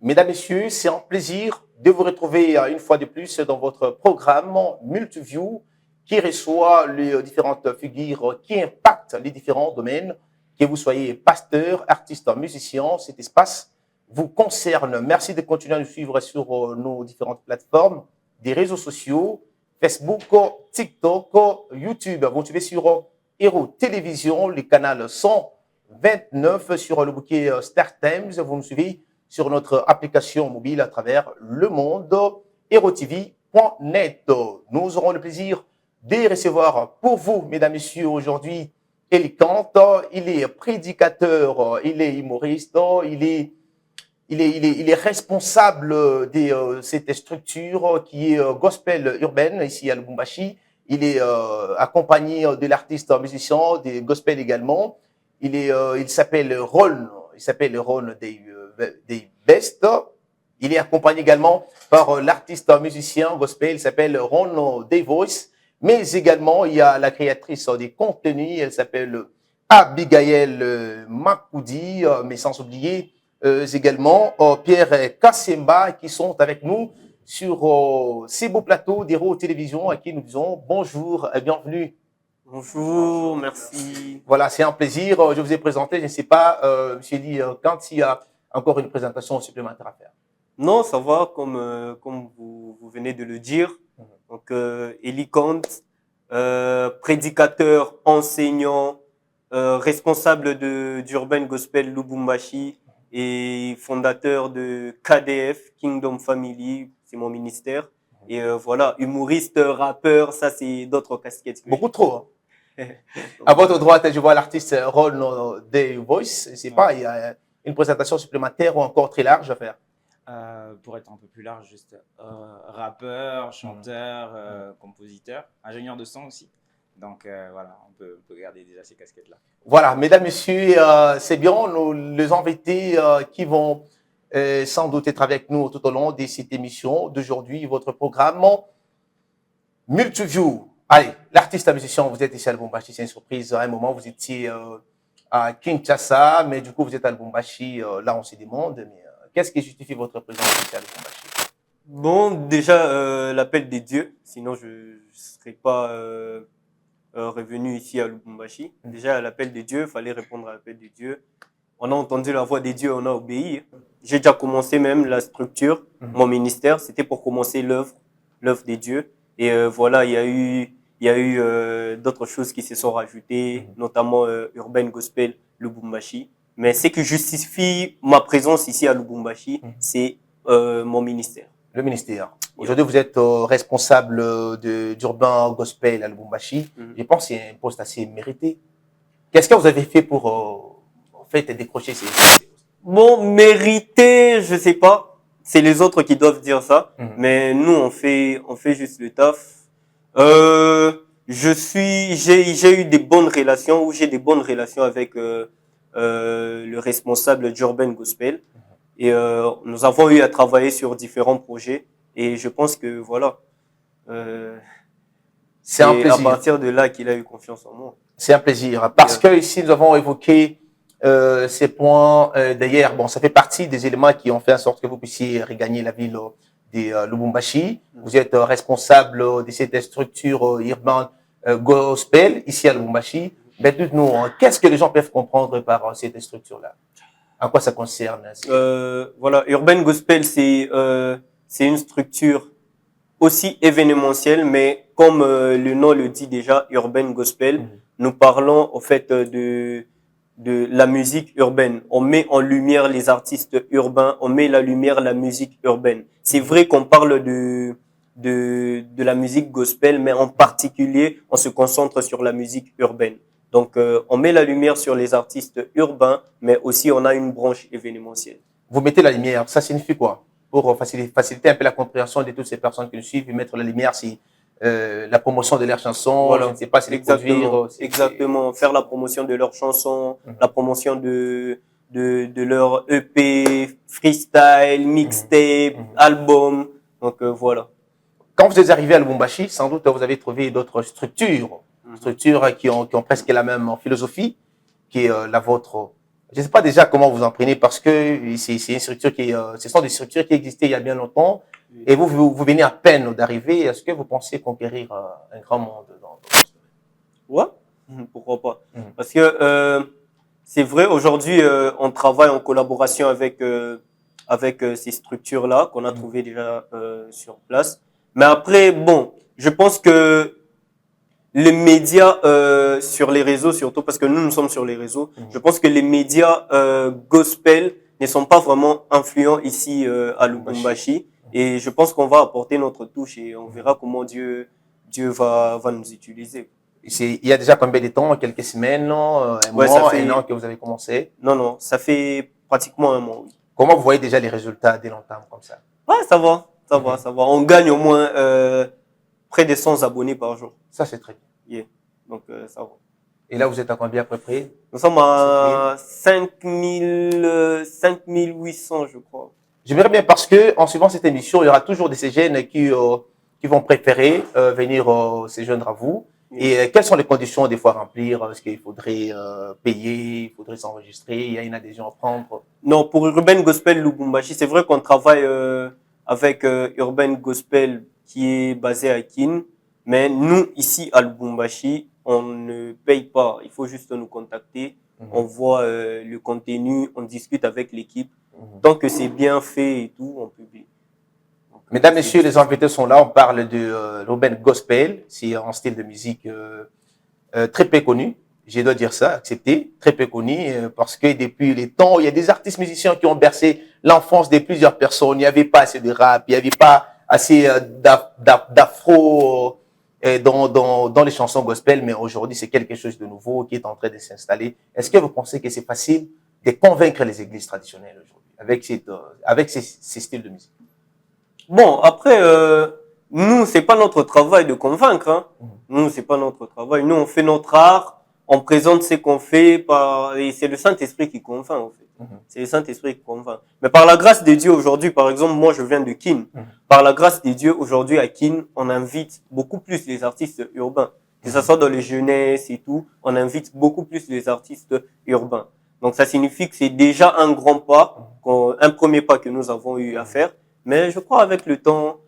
Mesdames, Messieurs, c'est un plaisir de vous retrouver une fois de plus dans votre programme Multiview qui reçoit les différentes figures qui impactent les différents domaines. Que vous soyez pasteur, artiste, musicien, cet espace vous concerne. Merci de continuer à nous suivre sur nos différentes plateformes, des réseaux sociaux, Facebook, TikTok, YouTube. Vous nous suivez sur Hero Télévision, le canal 129 sur le bouquet Star Times. Vous nous suivez sur notre application mobile à travers le monde, herotv.net. Nous aurons le plaisir de recevoir pour vous, mesdames, messieurs, aujourd'hui, Eli Kant. Il est prédicateur, il est humoriste, il est responsable de cette structure qui est gospel urbaine ici à Lubumbashi. Il est accompagné de l'artiste musicien, des gospel également. Il s'appelle Ron. Il s'appelle Ron des Best. Il est accompagné également par l'artiste musicien gospel. Il s'appelle Ron Day Voice. Mais également, il y a la créatrice des contenus. Elle s'appelle Abigail Makoudi. Mais sans oublier également Pierre Kassemba qui sont avec nous sur ces beaux plateaux d'Hero Télévision à qui nous disons bonjour et bienvenue. Bonjour, merci. Voilà, c'est un plaisir. Je vous ai présenté, je ne sais pas, M. Eli, quand il y a encore une présentation supplémentaire à faire. Non, ça va, comme vous venez de le dire. Donc, Eli Kant, prédicateur, enseignant, responsable d'Urban Gospel Lubumbashi et fondateur de KDF, Kingdom Family, c'est mon ministère. Et voilà, humoriste, rappeur, ça c'est d'autres casquettes. Beaucoup trop. Hein. À votre droite, je vois l'artiste Ron Day Voice. Je ne sais pas, il y a une présentation supplémentaire ou encore très large à faire. Pour être un peu plus large, juste rappeur, chanteur, compositeur, ingénieur de son aussi. Donc voilà, on peut garder déjà ces casquettes-là. Voilà, mesdames, messieurs, c'est bien, les invités qui vont sans doute être avec nous tout au long de cette émission d'aujourd'hui, votre programme Multiview. Allez, l'artiste musicien, vous êtes ici à Lubumbashi, c'est une surprise. À un moment, vous étiez à Kinshasa, mais du coup, vous êtes à Lubumbashi. Là, on se demande, mais qu'est-ce qui justifie votre présence ici à Lubumbashi? Bon, déjà, l'appel des dieux, sinon je ne serais pas revenu ici à Lubumbashi. Déjà, à l'appel des dieux, il fallait répondre à l'appel des dieux. On a entendu la voix des dieux, on a obéi. J'ai déjà commencé même la structure, mon ministère, c'était pour commencer l'œuvre des dieux. Et voilà, il y a eu d'autres choses qui se sont rajoutées, notamment Urban Gospel Lubumbashi. Mais ce qui justifie ma présence ici à Lubumbashi, c'est mon ministère. Le ministère. Aujourd'hui, vous êtes responsable d'Urban Gospel à Lubumbashi. Je pense que c'est un poste assez mérité. Qu'est-ce que vous avez fait pour en fait décrocher ces postes? Bon, mérité, je sais pas. C'est les autres qui doivent dire ça. Mais nous, on fait juste le taf. J'ai eu des bonnes relations, ou j'ai des bonnes relations avec le responsable d'Urban Gospel. Et nous avons eu à travailler sur différents projets. Et je pense que voilà, c'est à partir de là qu'il a eu confiance en moi. C'est un plaisir. Parce que ici, nous avons évoqué ces points. D'ailleurs, bon, ça fait partie des éléments qui ont fait en sorte que vous puissiez regagner la ville de Lubumbashi. Vous êtes responsable de cette structure urbaine gospel ici à Lubumbashi. Mais dites-nous, qu'est-ce que les gens peuvent comprendre par cette structure-là? À quoi ça concerne? Voilà, Urban Gospel, c'est une structure aussi événementielle, mais comme le nom le dit déjà, Urban Gospel, nous parlons au fait de la musique urbaine. On met en lumière les artistes urbains, on met la lumière la musique urbaine. C'est vrai qu'on parle de la musique gospel, mais en particulier, on se concentre sur la musique urbaine. Donc, on met la lumière sur les artistes urbains, mais aussi on a une branche événementielle. Vous mettez la lumière, ça signifie quoi? Pour faciliter un peu la compréhension de toutes ces personnes qui nous suivent, mettre la lumière, c'est la promotion de leurs chansons, voilà. Je ne sais pas, c'est les produire. Exactement, faire la promotion de leurs chansons, la promotion de leur EP, freestyle, mixtape, album. Donc, voilà. Quand vous êtes arrivé à Lubumbashi, sans doute vous avez trouvé d'autres structures qui ont presque la même philosophie qui est la vôtre. Je ne sais pas déjà comment vous en prenez parce que c'est une structure ce sont des structures qui existaient il y a bien longtemps et vous venez à peine d'arriver. Est-ce que vous pensez conquérir un grand monde dans ce domaine? Ouais, pourquoi pas. Mhm. Parce que c'est vrai, aujourd'hui, on travaille en collaboration avec ces structures-là qu'on a trouvées déjà sur place. Mais après, bon, je pense que les médias sur les réseaux, surtout parce que nous sommes sur les réseaux, je pense que les médias gospel ne sont pas vraiment influents ici à Lubumbashi. Et je pense qu'on va apporter notre touche et on verra comment Dieu va nous utiliser. Il y a déjà combien de temps? Quelques semaines, non? Un Ouais, ça mois, fait, un an que vous avez commencé? non, ça fait pratiquement un mois, oui. Comment vous voyez déjà les résultats dès l'entame comme ça? Ouais, ça va. On gagne au moins près de 100 abonnés par jour. Ça, c'est très bien. Yeah. Donc, ça va. Et là, vous êtes à combien à peu près? Nous sommes à 5800, je crois. J'aimerais bien parce que en suivant cette émission, il y aura toujours de ces jeunes qui vont préférer venir se joindre à vous. Et quelles sont les conditions des fois à remplir? Est-ce qu'il faudrait payer? Il faudrait s'enregistrer? Il y a une adhésion à prendre? Non, pour Urban Gospel Lubumbashi, c'est vrai qu'on travaille avec Urban Gospel qui est basé à Kin. Mais nous, ici à Lubumbashi, on ne paye pas. Il faut juste nous contacter. On voit le contenu, on discute avec l'équipe. Tant que c'est bien fait et tout, on publie. Donc, Mesdames, messieurs, les invités sont là. On parle de Urban Gospel. C'est un style de musique très peu connu. Je dois dire ça, accepté, très peu connu, parce que depuis les temps, il y a des artistes musiciens qui ont bercé l'enfance de plusieurs personnes. Il n'y avait pas assez de rap, il n'y avait pas assez d'afro dans les chansons gospel, mais aujourd'hui, c'est quelque chose de nouveau qui est en train de s'installer. Est-ce que vous pensez que c'est facile de convaincre les églises traditionnelles aujourd'hui avec ces styles de musique? bon, après, nous, c'est pas notre travail de convaincre. Hein. Nous, c'est pas notre travail. Nous, on fait notre art, on présente ce qu'on fait, et c'est le Saint-Esprit qui convainc, en fait. C'est le Saint-Esprit qui convainc. Mais par la grâce de Dieu, aujourd'hui, par exemple, moi, je viens de Kin. Par la grâce de Dieu, aujourd'hui, à Kin, on invite beaucoup plus les artistes urbains. Que ce soit dans les jeunesses et tout, on invite beaucoup plus les artistes urbains. Donc, ça signifie que c'est déjà un grand pas, un premier pas que nous avons eu à faire. Mais je crois avec le temps,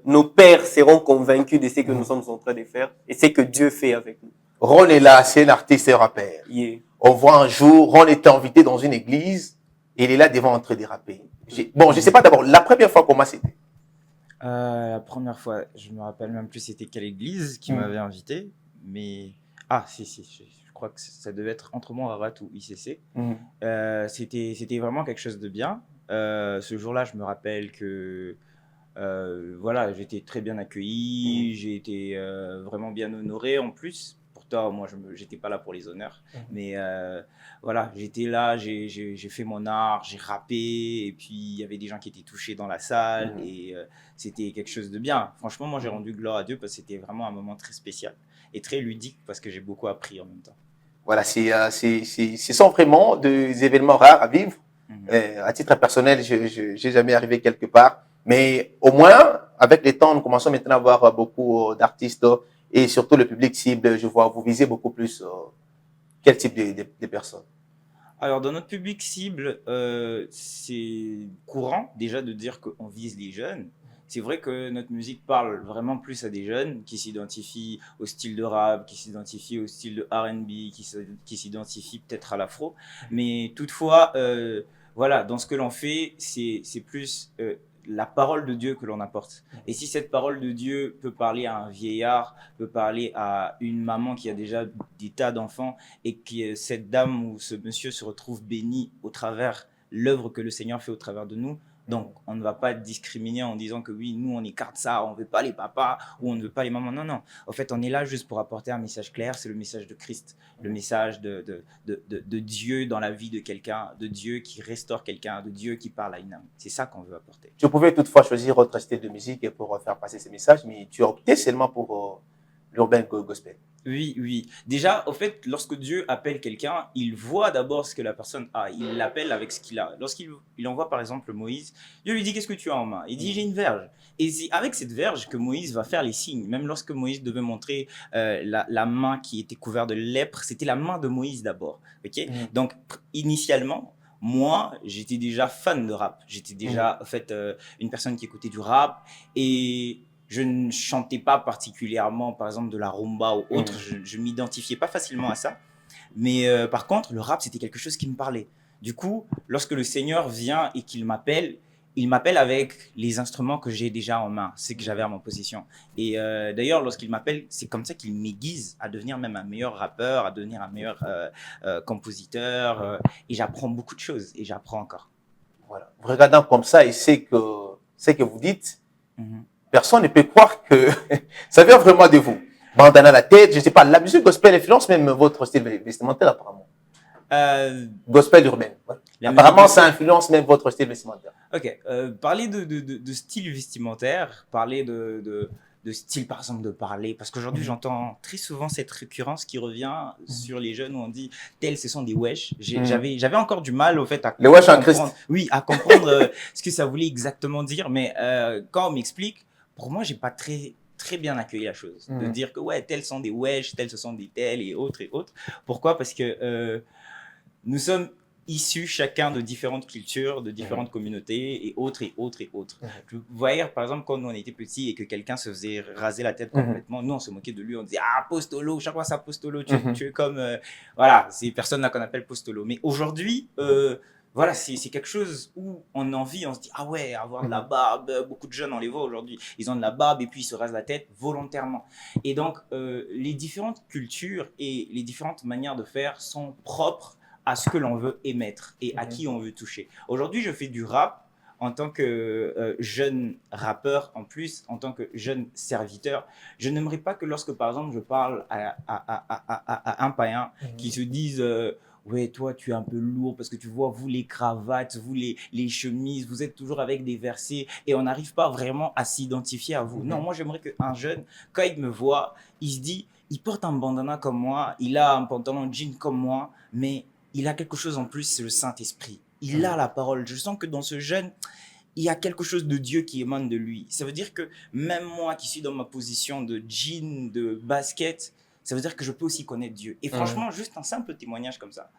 nos pères seront convaincus de ce que nous sommes en train de faire et ce que Dieu fait avec nous. Ron est là, c'est un artiste et rappeur. Yeah. On voit un jour, Ron était invité dans une église et il est là devant en train de rapper. Bon, je sais pas d'abord, la première fois comment c'était? La première fois, je me rappelle même plus c'était quelle église qui m'avait invité, mais si, je crois que ça devait être entre Montserrat ou ICC. C'était vraiment quelque chose de bien. Ce jour-là, je me rappelle que voilà, j'étais très bien accueilli, j'ai été vraiment bien honoré en plus. Pourtant, moi, j'étais pas là pour les honneurs, mais voilà, j'étais là, j'ai fait mon art, j'ai rappé, et puis il y avait des gens qui étaient touchés dans la salle, et c'était quelque chose de bien. Franchement, moi, j'ai rendu gloire à Dieu parce que c'était vraiment un moment très spécial et très ludique parce que j'ai beaucoup appris en même temps. Voilà, ce sont vraiment des événements rares à vivre. À titre personnel, je n'ai jamais arrivé quelque part. Mais au moins, avec les temps, nous commençons maintenant à avoir beaucoup d'artistes et surtout le public cible. Je vois, vous visez beaucoup plus quel type de personnes? Alors, dans notre public cible, c'est courant déjà de dire qu'on vise les jeunes. C'est vrai que notre musique parle vraiment plus à des jeunes qui s'identifient au style de rap, qui s'identifient au style de R&B, qui s'identifient peut-être à l'afro. Mais toutefois, voilà, dans ce que l'on fait, c'est plus la parole de Dieu que l'on apporte. Et si cette parole de Dieu peut parler à un vieillard, peut parler à une maman qui a déjà des tas d'enfants, et que cette dame ou ce monsieur se retrouve béni au travers l'œuvre que le Seigneur fait au travers de nous. Donc, on ne va pas discriminer en disant que oui, nous, on écarte ça, on ne veut pas les papas ou on ne veut pas les mamans. Non, non. En fait, on est là juste pour apporter un message clair. C'est le message de Christ, le message de Dieu dans la vie de quelqu'un, de Dieu qui restaure quelqu'un, de Dieu qui parle à une âme. C'est ça qu'on veut apporter. Tu pouvais toutefois choisir autre style de musique pour faire passer ces messages, mais tu as opté seulement pour l'urbain gospel? Oui, oui. Déjà, au fait, lorsque Dieu appelle quelqu'un, il voit d'abord ce que la personne a. Il l'appelle avec ce qu'il a. Lorsqu'il envoie par exemple Moïse, Dieu lui dit qu'est-ce que tu as en main? Il dit j'ai une verge. Et c'est avec cette verge que Moïse va faire les signes. Même lorsque Moïse devait montrer la main qui était couverte de lèpre, c'était la main de Moïse d'abord. Ok. Donc initialement, moi, j'étais déjà fan de rap. J'étais déjà en fait une personne qui écoutait du rap et je ne chantais pas particulièrement, par exemple, de la rumba ou autre. Je m'identifiais pas facilement à ça. Mais par contre, le rap, c'était quelque chose qui me parlait. Du coup, lorsque le Seigneur vient et qu'il m'appelle, il m'appelle avec les instruments que j'ai déjà en main, c'est que j'avais à mon possession. Et d'ailleurs, lorsqu'il m'appelle, c'est comme ça qu'il m'aiguise à devenir même un meilleur rappeur, à devenir un meilleur compositeur. Et j'apprends beaucoup de choses et j'apprends encore. Voilà. Regardant comme ça, et c'est que vous dites, personne ne peut croire que ça vient vraiment de vous. Bandana à la tête, je ne sais pas, la musique gospel influence même votre style vestimentaire apparemment. Gospel urbain. Ouais. Apparemment, ça influence même votre style vestimentaire. Ok, parler de style vestimentaire, parler de style par exemple de parler, parce qu'aujourd'hui j'entends très souvent cette récurrence qui revient sur les jeunes où on dit tels ce sont des wesh. J'avais encore du mal au fait à les wesh en Christ. Oui, à comprendre ce que ça voulait exactement dire, mais quand on m'explique, pour moi j'ai pas très bien accueilli la chose, de dire que ouais tels sont des wesh, tels ce sont des tels et autres et autres. Pourquoi? Parce que nous sommes issus chacun de différentes cultures, de différentes communautés et autres et autres et autres. Vous voyez, par exemple, quand nous on était petits et que quelqu'un se faisait raser la tête complètement, nous on se moquait de lui, on disait ah Postolo, chaque fois ça Postolo, tu es comme voilà, c'est personne là qu'on appelle Postolo. Mais aujourd'hui, voilà, c'est quelque chose où on a envie, on se dit ah ouais, avoir de la barbe, beaucoup de jeunes on les voit aujourd'hui, ils ont de la barbe et puis ils se rasent la tête volontairement. Et donc les différentes cultures et les différentes manières de faire sont propres à ce que l'on veut émettre et à qui on veut toucher. Aujourd'hui, je fais du rap en tant que jeune rappeur, en plus, en tant que jeune serviteur. Je n'aimerais pas que lorsque, par exemple, je parle à un païen qui se dise ouais, toi, tu es un peu lourd parce que tu vois, vous, les cravates, vous, les chemises, vous êtes toujours avec des versets et on n'arrive pas vraiment à s'identifier à vous. Non, moi, j'aimerais qu'un jeune, quand il me voit, il se dit, il porte un bandana comme moi, il a un pantalon jean comme moi, mais il a quelque chose en plus, c'est le Saint-Esprit. Il a la parole. Je sens que dans ce jeune, il y a quelque chose de Dieu qui émane de lui. Ça veut dire que même moi qui suis dans ma position de jean, de basket, ça veut dire que je peux aussi connaître Dieu. Et franchement, juste un simple témoignage comme ça,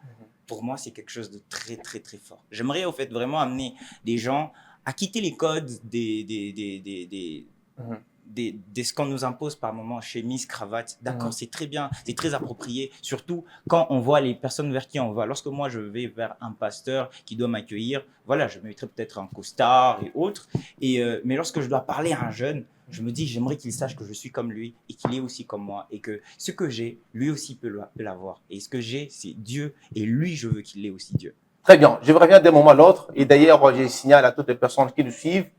pour moi, c'est quelque chose de très, très, très fort. J'aimerais au fait vraiment amener des gens à quitter les codes de ce qu'on nous impose par moment, chemise, cravate. D'accord, c'est très bien, c'est très approprié. Surtout quand on voit les personnes vers qui on va. Lorsque moi, je vais vers un pasteur qui doit m'accueillir, voilà, je mettrai peut-être un costard et autres. Mais lorsque je dois parler à un jeune, je me dis, j'aimerais qu'il sache que je suis comme lui et qu'il est aussi comme moi et que ce que j'ai, lui aussi peut l'avoir. Et ce que j'ai, c'est Dieu et lui, je veux qu'il ait aussi Dieu. Très bien. Je reviens d'un moment à l'autre. Et d'ailleurs, je signale à toutes les personnes qui nous suivent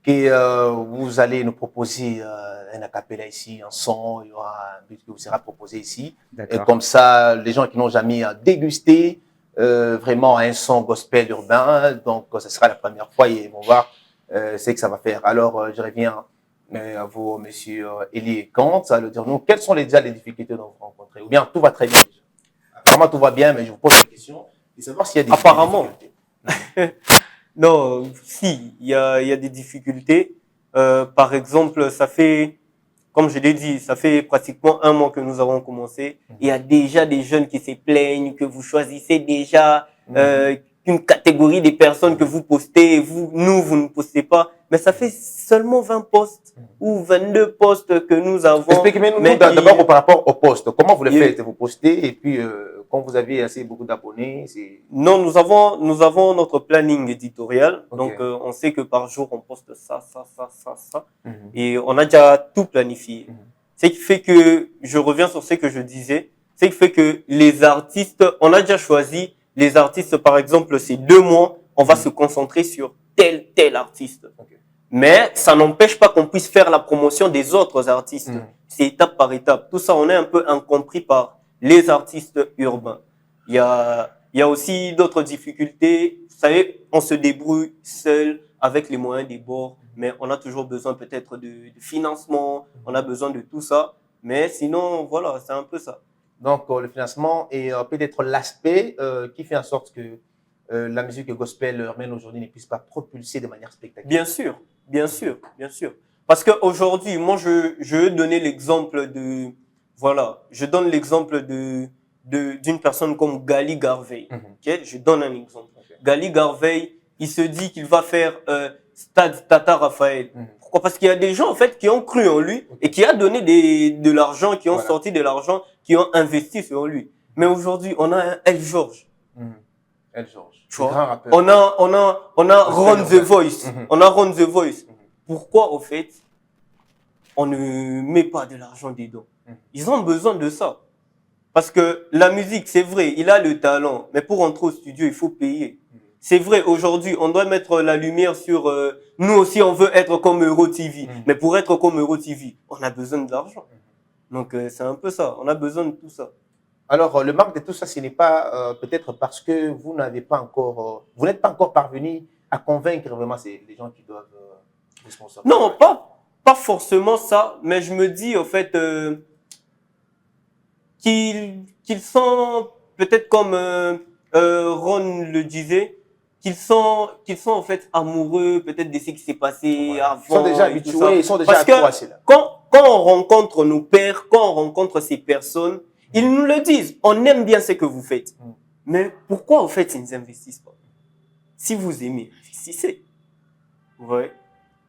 que vous allez nous proposer un acapella ici, un son, il y aura un but qui vous sera proposé ici. Et comme ça, les gens qui n'ont jamais dégusté vraiment un son gospel urbain, donc ce sera la première fois et ils vont voir ce que ça va faire. Alors, je reviens à vous, monsieur Elie Kant, à nous dire nous, quelles sont déjà les difficultés dont vous rencontrez? Ou bien tout va très bien déjà? Apparemment, tout va bien, mais je vous pose une question et savoir s'il y a des difficultés. Non, si, il y a des difficultés. Par exemple, ça fait, comme je l'ai dit, ça fait pratiquement 1 mois que nous avons commencé. Il y a déjà des jeunes qui se plaignent que vous choisissez déjà une catégorie des personnes que vous postez, vous ne postez pas. Mais ça fait seulement 20 posts ou 22 posts que nous avons. Expliquez-nous d'abord par rapport aux posts. Comment vous les faites? Vous postez et puis quand vous avez assez beaucoup d'abonnés, c'est... Non, nous avons notre planning éditorial. Okay. Donc, on sait que par jour, on poste ça. Et on a déjà tout planifié. Ce qui fait que, je reviens sur ce que je disais, ce qui fait que les artistes, on a déjà choisi les artistes, par exemple, ces 2 mois, on va se concentrer sur tel artiste. Okay. Mais ça n'empêche pas qu'on puisse faire la promotion des autres artistes. C'est étape par étape. Tout ça, on est un peu incompris par les artistes urbains. Il y a aussi d'autres difficultés. Vous savez, on se débrouille seul avec les moyens des bords, mais on a toujours besoin peut-être de financement, on a besoin de tout ça. Mais sinon, voilà, c'est un peu ça. Donc, le financement est peut-être l'aspect qui fait en sorte que la musique gospel urbaine aujourd'hui ne puisse pas propulser de manière spectaculaire. Bien sûr, bien sûr, bien sûr. Parce qu'aujourd'hui, moi, je veux donner l'exemple de, voilà, je donne l'exemple d'une personne comme Gali Garvey. Ok, je donne un exemple. Gali Garvey, il se dit qu'il va faire Stade Tata Raphaël. Pourquoi? Parce qu'il y a des gens, en fait, qui ont cru en lui et qui a donné de l'argent, qui ont sorti de l'argent, qui ont investi sur lui. Mais aujourd'hui, on a un El George. El George. Tu vois, on a Ron The Voice. On a Ron The Voice. Pourquoi, au fait, on ne met pas de l'argent dedans? Ils ont besoin de ça. Parce que la musique, c'est vrai, il a le talent. Mais pour entrer au studio, il faut payer. C'est vrai, aujourd'hui, on doit mettre la lumière sur... nous aussi, on veut être comme Euro TV. Mais pour être comme Euro TV, on a besoin de l'argent. Donc, c'est un peu ça. On a besoin de tout ça. Alors, le manque de tout ça, ce n'est pas peut-être parce que vous n'avez pas encore, vous n'êtes pas encore parvenu à convaincre vraiment les gens qui doivent vous sponsoriser. Non, pas forcément ça, mais je me dis au fait qu'ils sont peut-être comme Ron le disait, qu'ils sont en fait amoureux peut-être de ce qui s'est passé avant. Ils sont déjà habitués, ils sont déjà accrochés là. Quand on rencontre nos pères, quand on rencontre ces personnes, ils nous le disent, on aime bien ce que vous faites. Mais pourquoi, en fait, ils n'investissent pas? Si vous aimez, investissez. Vous voyez?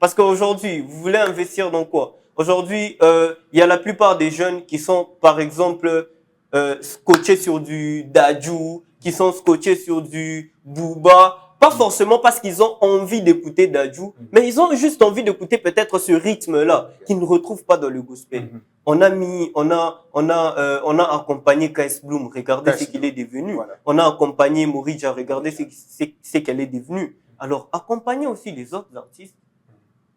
Parce qu'aujourd'hui, vous voulez investir dans quoi? Aujourd'hui, il y a la plupart des jeunes qui sont, par exemple, scotchés sur du Dadju, qui sont scotchés sur du Booba. Pas forcément parce qu'ils ont envie d'écouter Dadju, mais ils ont juste envie d'écouter peut-être ce rythme-là qu'ils ne retrouvent pas dans le gospel. On a accompagné KS Bloom, regardez ce qu'il est devenu. Voilà. On a accompagné Morija, regardez ce qu'elle est devenue. Alors, accompagnez aussi les autres artistes.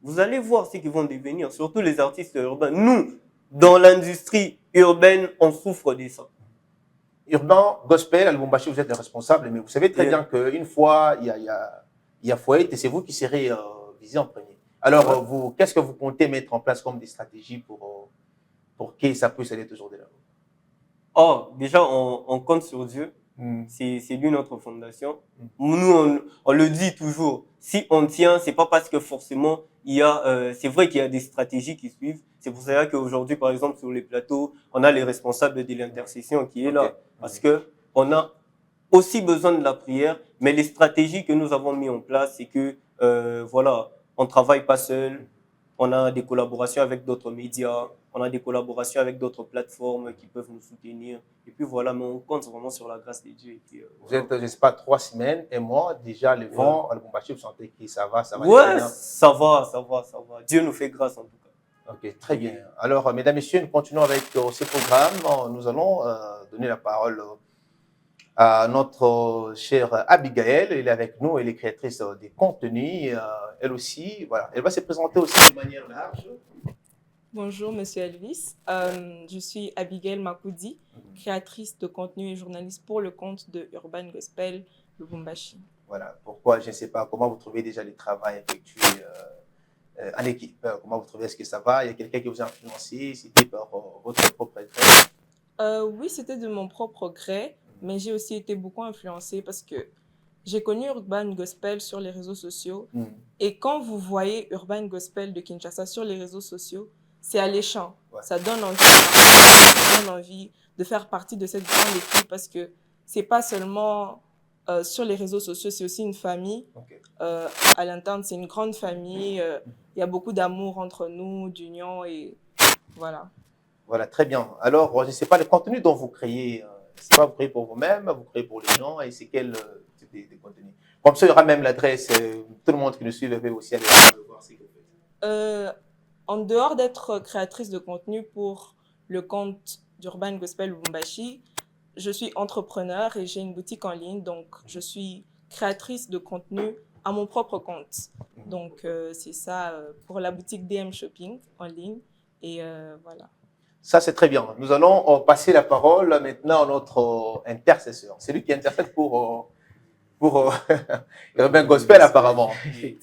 Vous allez voir ce qu'ils vont devenir, surtout les artistes urbains. Nous, dans l'industrie urbaine, on souffre de ça. Urbain, gospel, à Lubumbashi, vous êtes le responsable, mais vous savez très bien qu'une fois, il y a Fouet et c'est vous qui serez visé en premier. Alors, vous, qu'est-ce que vous comptez mettre en place comme des stratégies pour que ça puisse aller toujours de l'avant? Oh, déjà, on compte sur Dieu. C'est lui notre fondation. Nous, on le dit toujours. Si on tient, c'est pas parce que forcément il y a, c'est vrai qu'il y a des stratégies qui suivent. C'est pour ça qu'aujourd'hui, par exemple, sur les plateaux, on a les responsables de l'intercession qui est là. Parce que on a aussi besoin de la prière, mais les stratégies que nous avons mis en place, c'est que, voilà, on travaille pas seul. On a des collaborations avec d'autres médias, on a des collaborations avec d'autres plateformes qui peuvent nous soutenir. Et puis voilà, mais on compte vraiment sur la grâce de Dieu. Et puis, vous êtes, je ne sais pas, 3 semaines, un mois, déjà le vent, à Lubumbashi, vous sentez que ça va, ça va. Ouais, ça va. Dieu nous fait grâce en tout cas. Ok, très bien. Alors, mesdames, messieurs, nous continuons avec ce programme. Nous allons donner la parole à notre chère Abigail. Elle est avec nous, elle est créatrice des contenus. Elle aussi, voilà, elle va se présenter aussi de manière large. Bonjour, monsieur Elvis. Je suis Abigail Makoudi, créatrice de contenu et journaliste pour le compte de Urban Gospel Lubumbashi. Voilà, pourquoi, je ne sais pas, comment vous trouvez déjà le travail effectué en équipe? Comment vous trouvez, est-ce que ça va? Il y a quelqu'un qui vous a influencé? C'était par votre propre gré? Oui, c'était de mon propre gré, mais j'ai aussi été beaucoup influencée parce que j'ai connu Urban Gospel sur les réseaux sociaux. Et quand vous voyez Urban Gospel de Kinshasa sur les réseaux sociaux, c'est alléchant. Ça donne envie de faire partie de cette grande équipe parce que c'est pas seulement sur les réseaux sociaux, c'est aussi une famille. À l'interne, c'est une grande famille. Il y a beaucoup d'amour entre nous, d'union et voilà. Voilà, très bien. Alors, je ne sais pas, le contenu dont vous créez, c'est pas vous créez pour vous-même, vous créez pour les gens, et c'est quel type de contenu? Comme ça, il y aura même l'adresse, tout le monde qui nous suit peut aussi aller voir ce que vous faites. En dehors d'être créatrice de contenu pour le compte d'Urban Gospel Lubumbashi, je suis entrepreneur et j'ai une boutique en ligne, donc je suis créatrice de contenu à mon propre compte. Donc, c'est ça pour la boutique DM Shopping en ligne, et voilà. Ça, c'est très bien. Nous allons passer la parole maintenant à notre intercesseur. C'est lui qui intercède pour Urban Gospel, apparemment.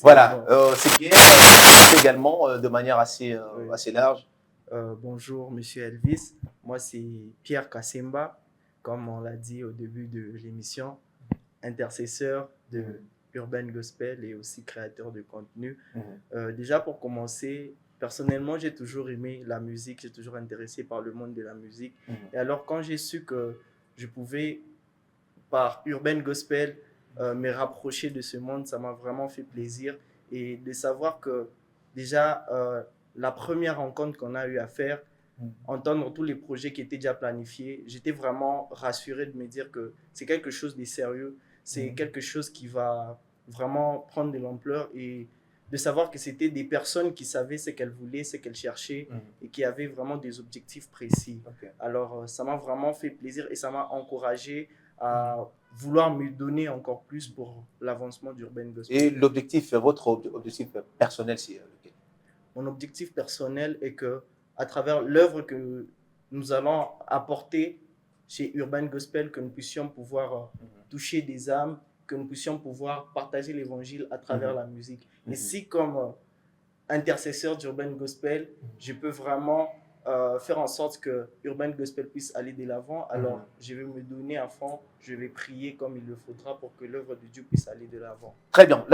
Voilà. C'est qui est également, de manière assez large, Bonjour, Monsieur Elvis. Moi, c'est Pierre Kassemba, comme on l'a dit au début de l'émission, intercesseur de Urban Gospel et aussi créateur de contenu. Déjà, pour commencer, personnellement, j'ai toujours aimé la musique, j'ai toujours intéressé par le monde de la musique. Et alors, quand j'ai su que je pouvais, par Urban Gospel, me rapprocher de ce monde, ça m'a vraiment fait plaisir. Et de savoir que déjà, la première rencontre qu'on a eu à faire, entendre tous les projets qui étaient déjà planifiés, j'étais vraiment rassuré de me dire que c'est quelque chose de sérieux, c'est quelque chose qui va vraiment prendre de l'ampleur, et de savoir que c'était des personnes qui savaient ce qu'elles voulaient, ce qu'elles cherchaient, et qui avaient vraiment des objectifs précis. Alors, ça m'a vraiment fait plaisir et ça m'a encouragé à vouloir me donner encore plus pour l'avancement d'Urban Gospel. Et l'objectif, votre objectif personnel, c'est lequel? Mon objectif personnel est que, à travers l'œuvre que nous allons apporter chez Urban Gospel, que nous puissions pouvoir toucher des âmes, que nous puissions pouvoir partager l'évangile à travers la musique. Et si, comme intercesseur d'Urban Gospel, je peux vraiment faire en sorte que Urban Gospel puisse aller de l'avant, alors je vais me donner à fond, je vais prier comme il le faudra pour que l'œuvre de Dieu puisse aller de l'avant. Très bien.